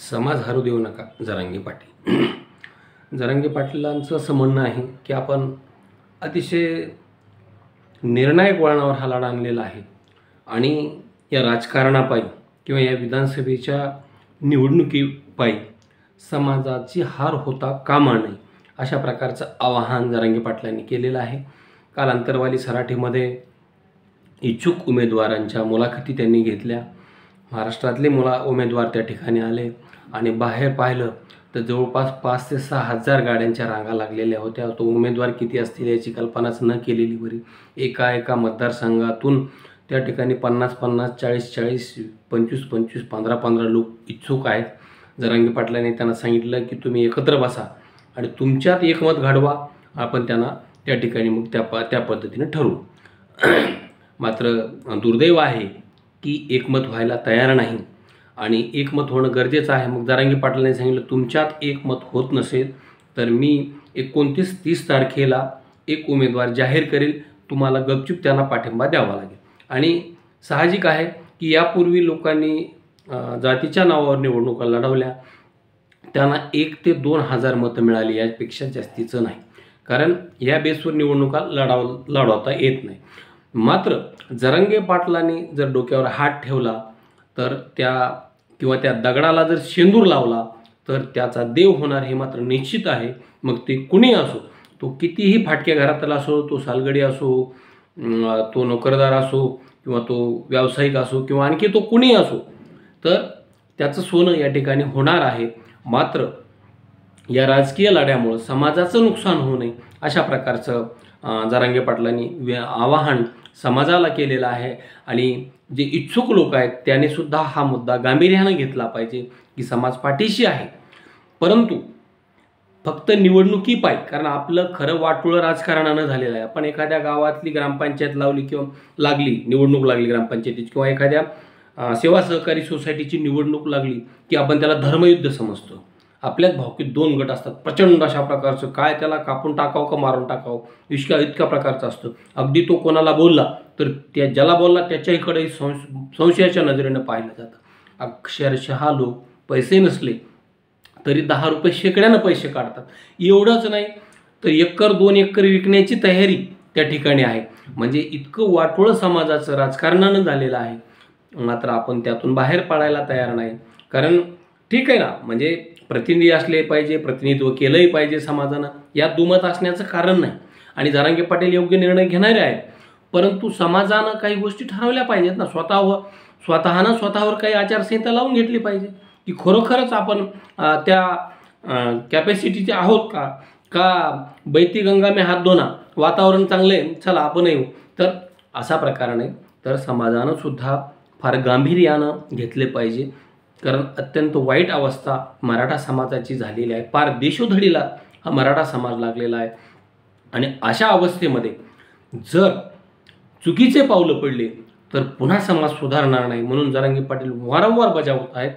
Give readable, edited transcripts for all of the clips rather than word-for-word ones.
समाज हरू देऊ नका जरांगे पाटील. जरांगे पाटलांचं असं म्हणणं आहे की आपण अतिशय निर्णायक वळणावर हा लढा आणलेला आहे आणि या राजकारणापायी किंवा या विधानसभेच्या निवडणुकीपायी समाजाची हार होता कामा नये अशा प्रकारचं आवाहन जरांगे पाटलांनी केलेलं आहे. काल अंतरवाली सराटीमध्ये इच्छुक उमेदवारांच्या मुलाखती त्यांनी घेतल्या. महाराष्ट्रातले उमेदवार त्या ठिकाणी आले आणि बाहेर पाहिलं तर जवळपास 5 ते 6 हजार गाड्यांच्या रांगा लागलेल्या होत्या. तो उमेदवार किती असतील याची कल्पनाच न केलेली बरी. एका मतदारसंघातून त्या ठिकाणी 50-50, 40-40, 25-25, 15-15 लोक इच्छुक आहेत. जरांगे पाटलांनी त्यांना सांगितलं की तुम्ही एकत्र बसा आणि तुमच्यात एकमत घडवा, आपण त्यांना त्या ठिकाणी मग त्या पद्धतीने ठरवू. मात्र दुर्दैव आहे की एकमत व्हायला तयार नाही आणि एकमत होणं गरजेचं आहे. मग जरांगे पाटलांनी सांगितलं तुमच्यात एकमत होत नसेल तर मी 29-30 तारखेला एक उमेदवार जाहीर करेल, तुम्हाला गपचूप त्यांना पाठिंबा द्यावा लागेल. आणि साहजिक आहे की यापूर्वी लोकांनी जातीच्या नावावर निवडणुका लढवल्या, त्यांना 1 ते 2 हजार मतं मिळाली, यापेक्षा जास्तीचं नाही. कारण या बेसवर निवडणुका लढवता येत नाही. मात्र जरांगे पाटलांनी जर डोक्यावर हात ठेवला तर त्या दगडाला जर शेंदूर लावला तर त्याचा देव होणार हे मात्र निश्चित आहे. मग ते कुणी असो, तो कितीही फाटक्या घरातला असो, तो सालगडी असो, तो नोकरदार असो किंवा तो व्यावसायिक असो किंवा आणखी तो कुणी असो, तर त्याचं सोनं या ठिकाणी होणार आहे. मात्र या राजकीय लढ्यामुळं समाजाचं नुकसान होऊ नये अशा प्रकारचं जरांगे पाटलांनी आवाहन समाजाला केलेलं आहे. आणि जे इच्छुक लोक आहेत त्यांनी सुद्धा हा मुद्दा गांभीर्यानं घेतला पाहिजे की समाज पाठीशी आहे, परंतु फक्त निवडणुकीपायी. कारण आपलं खरं वाटोळं राजकारणानं झालेलं आहे. आपण एखाद्या गावातली ग्रामपंचायत लावली किंवा निवडणूक लागली ग्रामपंचायतीची किंवा एखाद्या सेवा सहकारी सोसायटीची निवडणूक लागली की आपण त्याला धर्मयुद्ध समजतो. आपल्याच भावकीत 2 गट असतात, प्रचंड अशा प्रकारचं, काय त्याला कापून टाकावं का मारून टाकावं इतका प्रकारचं असतं. अगदी तो कोणाला बोलला तर ज्याला बोलला त्याच्याकडे संशयाच्या नजरेनं पाहिलं जातं. अक्षरशः लोक पैसे नसले तरी 10 रुपये शेकड्यानं पैसे काढतात. एवढंच नाही तर 1-2 एकर विकण्याची तयारी त्या ठिकाणी आहे. म्हणजे इतकं वाटोळं समाजाचं राजकारणानं झालेलं आहे. मात्र आपण त्यातून बाहेर पडायला तयार नाही. कारण ठीक आहे ना, म्हणजे प्रतिनिधी असले पाहिजे, प्रतिनिधित्व केलंही पाहिजे समाजानं, यात दुमत असण्याचं कारण नाही. आणि जरांगे पाटील योग्य निर्णय घेणारे आहेत, परंतु समाजानं काही गोष्टी ठरवल्या पाहिजेत ना. स्वतःनं स्वतःवर काही आचारसंहिता लावून घेतली पाहिजे की खरोखरच आपण त्या कॅपॅसिटीचे आहोत का बैती गंगा में हात धोना, वातावरण चांगलं आहे चला आपण येऊ. तर असा प्रकार नाही. तर समाजानं सुद्धा फार गांभीर्यानं घेतले पाहिजे. कारण अत्यंत वाईट अवस्था मराठा समाजाची झालेली आहे. फार देशोधडीला हा मराठा समाज लागलेला आहे. आणि अशा अवस्थेमध्ये जर चुकीचे पावलं पडले तर पुन्हा समाज सुधारणार नाही. म्हणून जरांगे पाटील वारंवार बजावत आहेत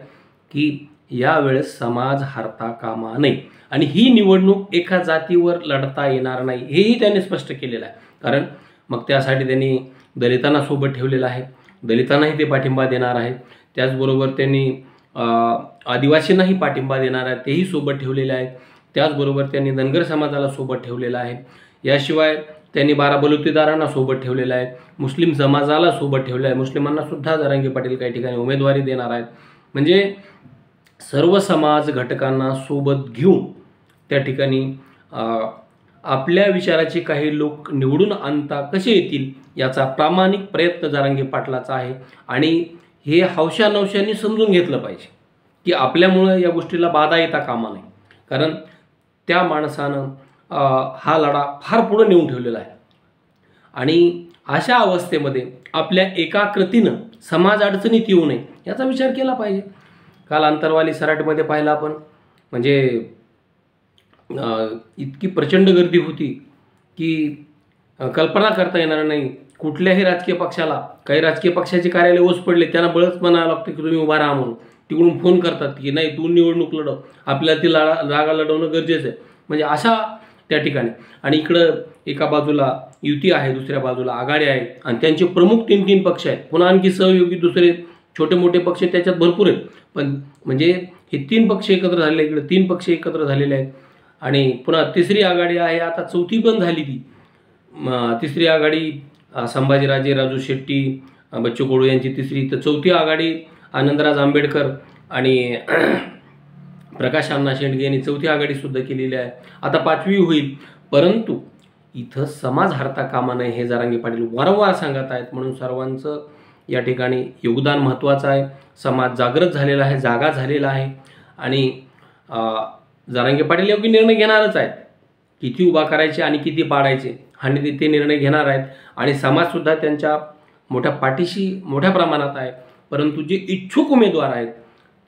की यावेळेस समाज हरता कामा नये आणि ही निवडणूक एका जातीवर लढता येणार नाही हेही त्यांनी स्पष्ट केलेलं आहे. कारण मग त्यासाठी त्यांनी दलितांना सोबत ठेवलेलं आहे, दलितांनाही ते पाठिंबा देणार आहेत. त्याचबरोबर त्यांनी आदिवासींनाही पाठिंबा देणार आहेत, तेही सोबत ठेवलेले आहेत. त्याचबरोबर त्यांनी धनगर समाजाला सोबत ठेवलेलं आहे. याशिवाय त्यांनी 12 बलुतेदारांना सोबत ठेवलेलं आहे, मुस्लिम समाजाला सोबत ठेवलं आहे. मुस्लिमांना सुद्धा जरांगे पाटील काही ठिकाणी उमेदवारी देणार आहेत. म्हणजे सर्व समाज घटकांना सोबत घेऊन त्या ठिकाणी आपल्या विचाराचे काही लोक निवडून आणता कसे येतील याचा प्रामाणिक प्रयत्न जरांगे पाटलाचा आहे. आणि हे हौशानौशाने समजून घेतलं पाहिजे की आपल्यामुळं या गोष्टीला बाधा येता कामा नये. कारण त्या माणसानं हा लढा फार पुढे नेऊन ठेवलेला आहे. आणि अशा अवस्थेमध्ये आपल्या एका कृतीनं समाज अडचणीत येऊ नये याचा विचार केला पाहिजे. काल अंतरवाली सराटीमध्ये पाहिलं आपण, म्हणजे इतकी प्रचंड गर्दी होती की कल्पना करता येणार नाही. कुठल्याही राजकीय पक्षाला, काही राजकीय पक्षाचे कार्यालय ओस पडले त्यांना बळच म्हणावं लागतं की तुम्ही उभा राहा म्हणून. तिकडून फोन करतात की नाही तू निवडणूक लढव, आपल्याला ती जागा लढवणं गरजेचं आहे. म्हणजे अशा त्या ठिकाणी. आणि इकडं एका बाजूला युती आहे, दुसऱ्या बाजूला आघाडी आहे आणि त्यांचे प्रमुख 3-3 पक्ष आहेत. पुन्हा आणखी सहयोगी दुसरे छोटे मोठे पक्ष त्याच्यात भरपूर आहेत. पण म्हणजे हे 3 पक्ष एकत्र झालेले, इकडे 3 पक्ष एकत्र झालेले आहेत आणि पुन्हा तिसरी आघाडी आहे, आता चौथी पण झाली ती तिसरी आघाडी संभाजीराजे, राजू शेट्टी, बच्चू कडू यांची तिसरी, तर चौथी आघाडी आनंदराज आंबेडकर आणि प्रकाश अण्णा शेंडगे यांनी चौथी आघाडीसुद्धा केलेली आहे. आता 5वी होईल, परंतु इथं समाज हरता कामा नये हे जरांगे पाटील वारंवार सांगत आहेत. म्हणून सर्वांचं या ठिकाणी योगदान महत्त्वाचं आहे. समाज जागृत झालेला आहे, जागा झालेला आहे आणि जरांगे पाटील योग्य निर्णय घेणारच आहेत. किती उभा करायचे आणि किती पाडायचे आणि ते निर्णय घेणार आहेत आणि समाजसुद्धा त्यांच्या मोठ्या पाठीशी मोठ्या प्रमाणात आहे. परंतु जे इच्छुक उमेदवार आहेत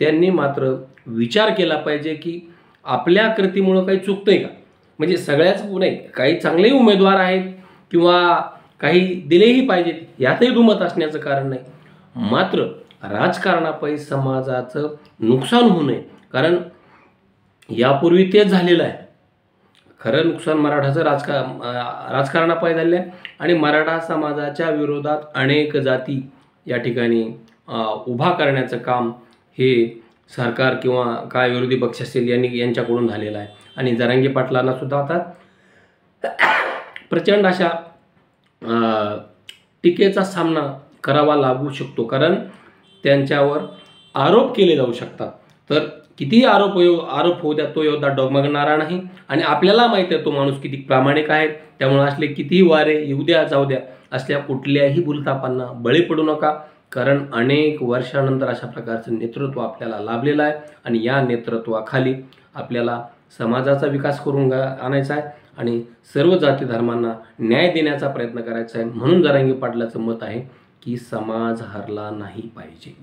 त्यांनी मात्र विचार केला पाहिजे की आपल्या कृतीमुळं काही चुकतंय का. म्हणजे सगळ्याच नाही, काही चांगलेही उमेदवार आहेत किंवा काही दिलेही पाहिजेत, यातही दुमत असण्याचं कारण नाही. मात्र राजकारणापायी समाजाचं नुकसान होऊ नये, कारण यापूर्वी तेच झालेलं आहे. खरं नुकसान मराठाचं राजकारणापायी झालेलं आहे आणि मराठा समाजाच्या विरोधात अनेक जाती या ठिकाणी उभा करण्याचं काम हे सरकार किंवा काय विरोधी पक्ष असेल यांच्याकडून झालेलं आहे. आणि जरांगे पाटलांना सुद्धा आता प्रचंड अशा टीकेचा सामना करावा लागू शकतो, कारण त्यांच्यावर आरोप केले जाऊ शकतात. तर कितीही आरोप होऊ द्या, तो योद्धा डगमगणारा नाही आणि आपल्याला माहिती आहे तो माणूस किती प्रामाणिक आहे. त्यामुळे असले कितीही वारे येऊ द्या जाऊ द्या, असल्या कुठल्याही भूलथापांना बळी पडू नका, कारण अनेक वर्षानंतर अशा प्रकारचं नेतृत्व आपल्याला लाभलेलं आहे आणि या नेतृत्वाखाली आपल्याला समाजाचा विकास करून आणायचा आहे आणि सर्व जाती धर्मांना न्याय देण्याचा प्रयत्न करायचा आहे. म्हणून जरांगे पाटलाचं मत आहे की समाज हरला नाही पाहिजे.